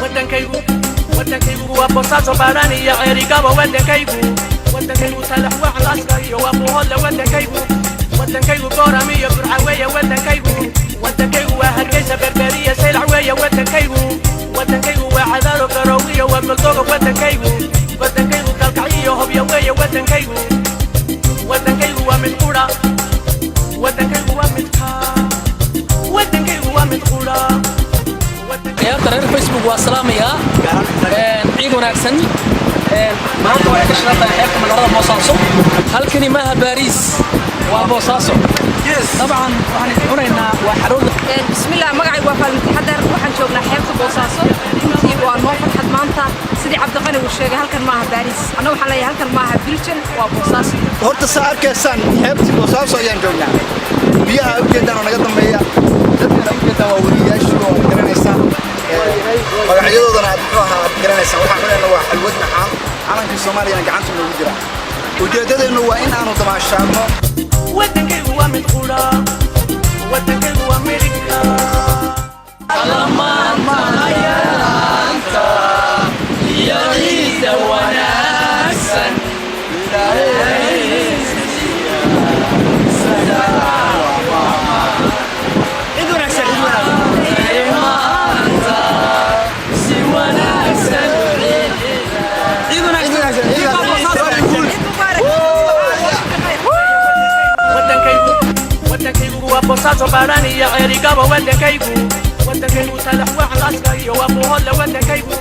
ودنكيغو ودنكيغو وبوساسو باراني يا عريقابة ودنكيغو ودنكيغو سلح وعلى عسكري وابو هلا ودنكيغو ودنكيغو قرامية برعوية ودنكيغو ودنكيغو وهرقيسة بربرية سيلعوية ودنكيغو ودنكيغو وعذارو قروية وملطوغة ودنكيغو ودنكيغو كالكعية هبيوية ودنكيغو ودنكيغو ومدقورة ودنكيغو ومدكا ودنكيغو ومدقورة يا ترى الفيسبوك والسلام يا عيد وناكسن maanta waxay ka shaqaynaa xeebta magaalada Boosaaso halkani maaha Paris waa Boosaaso طبعا waxaan cunaynaa waa xarun bismillah magacay waa Faalmid Xadar waxaan joognaa xeebta Boosaaso intii waa noo farxad maanta sidii Cabdiqani uu sheegay halkan maaha Paris ana waxaan leeyahay halkan maaha Belgium waa Boosaaso horta saarkaysan xeebta Boosaaso ayaan joognaa biyaha ujeedana naga dambeeya dadka ujeedana waa wariyaashu oo garanaysa magacayadoodana aad muxuu ahaa garanaysa waxaan leeyahay waa xalwad maxaan calanka Soomaaliya gacanta loogu jira ujeedadeenu waa in aanu damaashaadno ودنكيغو ومدقورة ودنكيغو وأمريكا alamaan maayanta iyo ciida wanaagsan وبوساسو باراني يا عريقابة ودنكيغو ودنكيغو سلح وعلى عسكري وابو هلا ودنكيغو